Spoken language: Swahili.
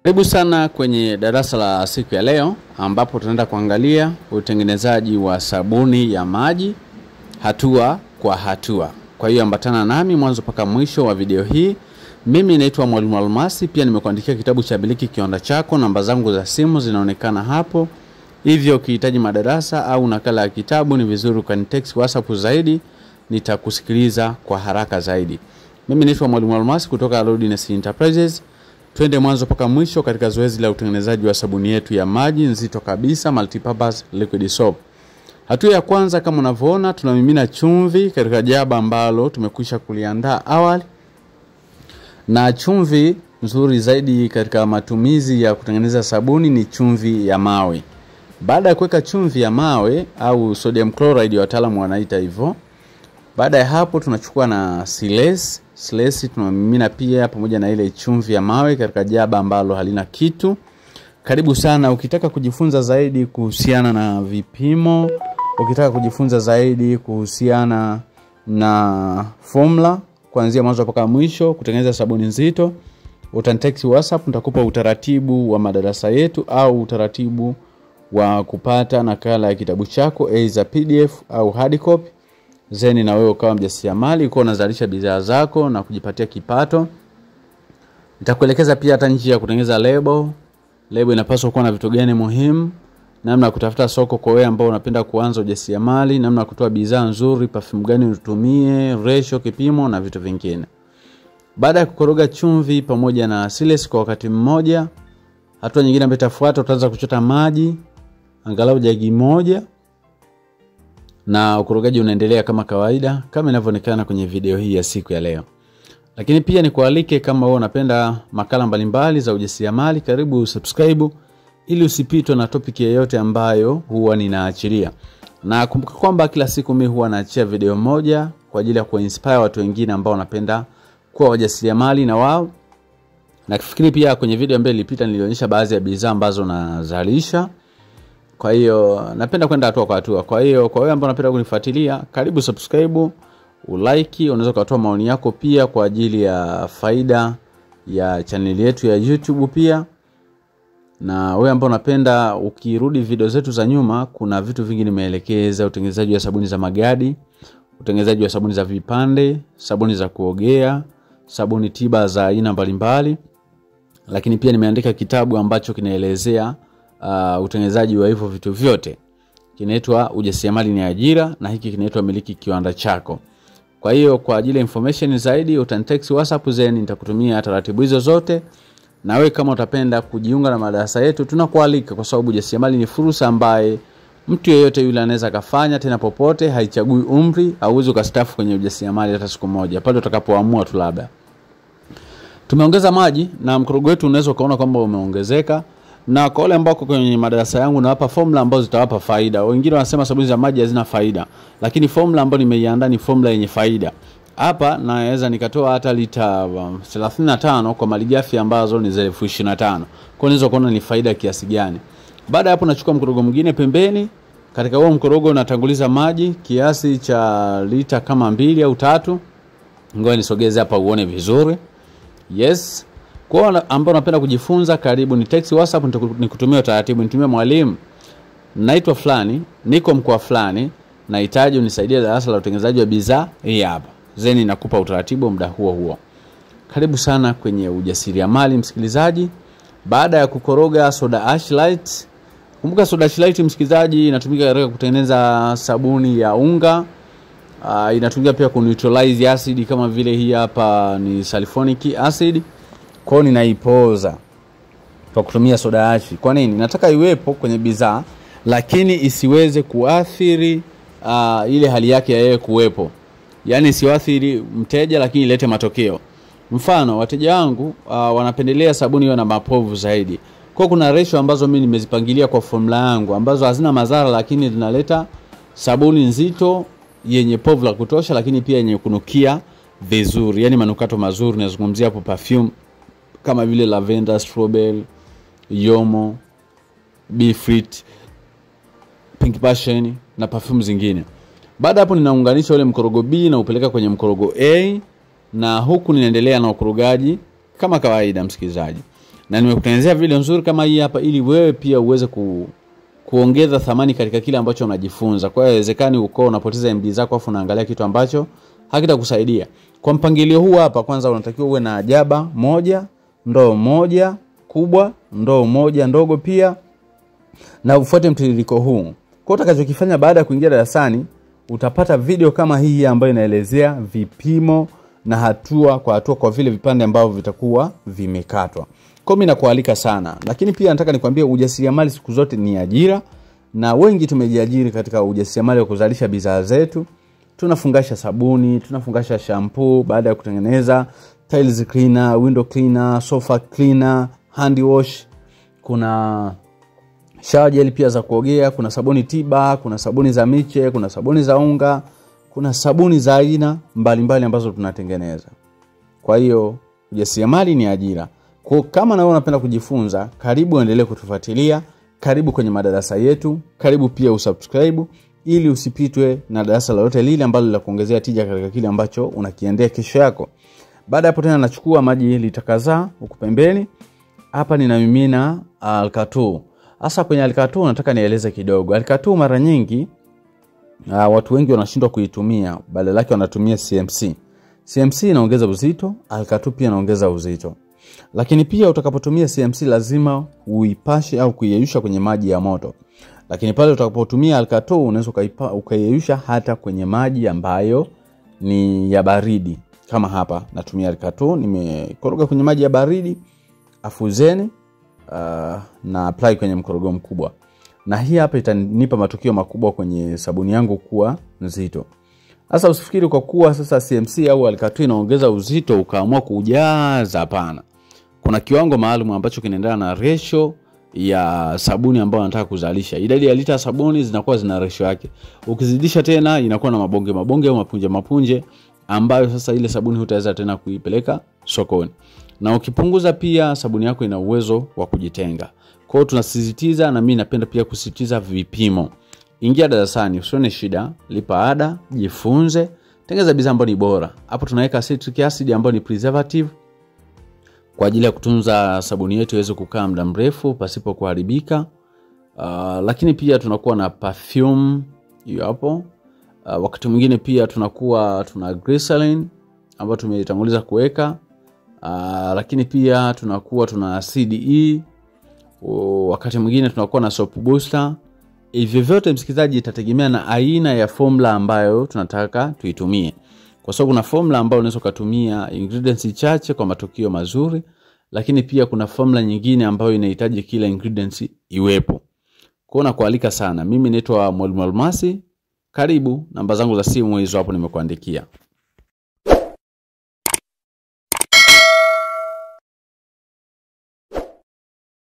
Karibu sana kwenye darasa la siku ya leo ambapo tunaenda kuangalia utengenezaji wa sabuni ya maji hatua kwa hatua. Kwa hiyo ambatana nami mwanzo mpaka mwisho wa video hii. Mimi naitwa Mwalimu Almasi, pia nimekuandikia kitabu cha Miliki Kiwanda Chako. Namba zangu za simu zinaonekana hapo. Hivyo ukihitaji madarasa au nakala ya kitabu ni vizuri ukanitext WhatsApp zaidi, nitakusikiliza kwa haraka zaidi. Mimi naitwa Mwalimu Almasi kutoka Lodness Enterprises. Twende mwanzo mpaka mwisho katika zoezi la utengenezaji wa sabuni yetu ya maji nzito kabisa, multipurpose liquid soap. Hatua ya kwanza, kama unavyoona, tunamimina chumvi katika jaba ambalo tumekwisha kuliandaa awali. Na chumvi nzuri zaidi katika matumizi ya kutengeneza sabuni ni chumvi ya mawe. Baada ya kuweka chumvi ya mawe au sodium chloride wataalamu wanaita hivyo, baada ya hapo tunachukua na silesi tunamimina pia pamoja na ile chumvi ya mawe katika jaba ambalo halina kitu. Karibu sana ukitaka kujifunza zaidi kuhusiana na vipimo, ukitaka kujifunza zaidi kuhusiana na formula kuanzia mwanzo mpaka mwisho kutengeneza sabuni nzito, utanitext WhatsApp, nitakupa utaratibu wa madarasa yetu au utaratibu wa kupata nakala ya kitabu chako aidha PDF au hard copy. Zeni na wewe ukawa mjasiriamali, uko unazalisha bidhaa zako na kujipatia kipato. Nitakuelekeza pia hata njia ya kutengeneza lebo. Lebo inapaswa kuwa na vitu gani muhimu, namna ya kutafuta soko kwa wewe ambao unapenda kuanza ujasiriamali, namna ya kutoa bidhaa nzuri, perfume gani utumie, ratio, kipimo na vitu vingine. Baada ya kukoroga chumvi pamoja na silesi kwa wakati mmoja, hatua nyingine ambayo itafuata, utaanza kuchota maji angalau jagi moja. Na ukorogaji unaendelea kama kawaida kama inavyoonekana kwenye video hii ya siku ya leo. Lakini pia nikualike, kama wewe unapenda makala mbalimbali za ujasiriamali, karibu subscribe ili usipitwe na topic yoyote ambayo huwa ninaachilia. Na kumbuka kwamba kila siku mimi huwa naachia video moja kwa ajili ya kuinspire watu wengine ambao wanapenda kuwa wajasiriamali na wao. Na kufikiri pia kwenye video ambayo ilipita nilionyesha baadhi ya bidhaa ambazo nazalisha. Kwa hiyo napenda kwenda hatua kwa hatua. Kwa hiyo kwa wewe ambao unapenda kunifuatilia, karibu subscribe, ulike, unaweza kutoa maoni yako pia kwa ajili ya faida ya channel yetu ya YouTube pia. Na wewe ambao unapenda, ukirudi video zetu za nyuma, kuna vitu vingi nimeelekeza: utengenezaji wa sabuni za magadi, utengenezaji wa sabuni za vipande, sabuni za kuogea, sabuni tiba za aina mbalimbali. Lakini pia nimeandika kitabu ambacho kinaelezea utengenezaji wa hivyo vitu vyote. Kinaitwa Ujasiriamali ni Ajira, na hiki kinaitwa Miliki Kiwanda Chako. Kwa hiyo kwa ajili ya information zaidi utanitext WhatsApp, zeni nitakutumia taratibu hizo zote. Na wewe kama utapenda kujiunga na madarasa yetu, tunakualika, kwa sababu ujasiriamali ni fursa ambaye mtu yeyote yule anaweza kufanya tena popote, haichagui umri. Hauwezi ukastaafu kwenye ujasiriamali hata siku moja, pale utakapoamua tu. Labda tumeongeza maji na mkorogo wetu unaweza kaona kwamba umeongezeka. Na kwa wale ambao kwenye madarasa yangu nawapa formula ambazo zitawapa faida. Wengine wanasema sabuni za maji hazina faida, lakini formula ambayo nimeiandaa ni formula yenye faida. Hapa naweza nikatoa hata lita 35 kwa malighafi ambazo ni 25,000. Kwa hiyo kuona ni faida kiasi gani. Baada hapo nachukua mkorogo mwingine pembeni. Katika huo mkorogo natanguliza maji kiasi cha lita kama 2 au 3. Ngoja nisogeze hapa uone vizuri. Yes. Kwa wale ambao unapenda kujifunza, karibu ni text WhatsApp, nikutumia taratibu. Nitumie mwalimu, naitwa fulani, niko mkoa fulani, nahitaji unisaidie darasa la utengenezaji wa bidhaa hii hapa. Zeni nakupa utaratibu muda huo. Karibu sana kwenye ujasiriamali msikilizaji. Baada ya kukoroga soda ash light, kumbuka soda ash light msikilizaji inatumika katika kutengeneza sabuni ya unga. Inatumika pia ku neutralize acid kama vile hii hapa ni sulfonic acid. Kwa hiyo ninaipoza kwa kutumia soda ash. Kwa nini? Nataka iwepo kwenye bidhaa lakini isiweze kuathiri ile hali yake ya yeye kuwepo. Yaani isiathiri mteja lakini ilete matokeo. Mfano, wateja wangu wanapendelea sabuni iwe na mapovu zaidi. Kwa kuna ratio ambazo mimi nimezipangilia kwa formula yangu ambazo hazina madhara lakini zinaleta sabuni nzito yenye povu la kutosha, lakini pia yenye kunukia vizuri, yani manukato mazuri. Nazungumzia hapo perfume kama vile lavender, strawberry, yomo, beefruit, pink passion na perfume zingine. Baada hapo ninaunganisha ule mkorogo B na upeleka kwenye mkorogo A, na huku ninaendelea na ukorogaji kama kawaida msikilizaji. Na nimekutengenezea video nzuri kama hii hapa ili wewe pia uweze kuongeza thamani katika kile ambacho unajifunza. Kwa hiyo inawezekani uko unapoteza MB zako afu unaangalia kitu ambacho hakitakusaidia. Kwa mpangilio huu hapa, kwanza unatakiwa uwe na jaba moja, ndoo moja kubwa, ndoo moja ndogo pia, na ufuate mtiririko huu. Kwa utakachokifanya baada ya kuingia darasani, utapata video kama hii ambayo inaelezea vipimo na hatua kwa vile vipande ambavyo vitakuwa vimekatwa. Kwa mimi nakualika sana. Lakini pia nataka nikwambie ujasiriamali siku zote ni ajira, na wengi tumejiajiri katika ujasiriamali wa kuzalisha bidhaa zetu. Tunafungasha sabuni, tunafungasha shampoo baada ya kutengeneza, tiles cleaner, window cleaner, sofa cleaner, hand wash, kuna shower gel pia za kuogea, kuna sabuni tiba, kuna sabuni za miche, kuna sabuni za unga, kuna sabuni za aina mbalimbali ambazo tunatengeneza. Kwa hiyo ujasiriamali ni ajira. Kwa kama na wewe unapenda kujifunza, karibu endelee kutufuatilia, karibu kwenye madarasa yetu, karibu pia usubscribe ili usipitwe na darasa lolote lile ambalo litakuongezea tija katika kile ambacho unakiendea kesho yako. Baada hapo tena nachukua maji lita kadhaa huko pembeni. Hapa ninamimina alkatuu. Hasa kwenye alkatuu nataka nieleze kidogo. Alkatuu mara nyingi watu wengi wanashindwa kuitumia, badala yake wanatumia CMC. CMC inaongeza uzito, alkatuu pia inaongeza uzito. Lakini pia utakapotumia CMC lazima uipashe au kuiyeyusha kwenye maji ya moto. Lakini pale utakapotumia alkatuu unaweza ukayeyusha hata kwenye maji ambayo ni ya baridi. Kama hapa natumia alkatuu, nimekoroga kwenye maji ya baridi, afuzeni na apply kwenye mkorogo mkubwa. Na hii hapa itanipa matokeo makubwa kwenye sabuni yangu kuwa nzito. Sasa usifikiri kwa kuwa sasa CMC au alkatuu inaongeza uzito ukaamua kujaza, hapana. Kuna kiwango maalum ambacho kinaendana na ratio ya sabuni ambayo unataka kuzalisha. Idadi ya lita sabuni zinakuwa zina ratio yake. Ukizidisha tena inakuwa na mabonge au mapunje ambayo sasa ile sabuni hutaweza tena kuipeleka sokoni. Na ukipunguza pia sabuni yako ina uwezo wa kujitenga. Kwa hiyo tunasisitiza, na mimi napenda pia kusisitiza vipimo. Ingia darasani, usione shida, lipa ada, jifunze, tengeneza bidhaa ambayo ni bora. Hapo tunaweka citric acid ambayo ni preservative kwa ajili ya kutunza sabuni yetu iweze kukaa muda mrefu pasipo kuharibika. Lakini pia tunakuwa na perfume hiyo hapo. Wakati mwingine pia tuna glycerin ambayo tumetanguliza kuweka. Lakini pia tuna CDE. Wakati mwingine tunakuwa na soap booster. Hivyo vyote msikilizaji itategemea na aina ya formula ambayo tunataka tuitumie. Kwa sababu kuna formula ambayo unaweza kutumia ingredients chache kwa matokeo mazuri, lakini pia kuna formula nyingine ambayo inahitaji kila ingredients iwepo. Kwa hiyo nakualika sana. Mimi naitwa Mwalimu Almasi. Karibu, namba zangu za simu hizo hapo nimekuandikia.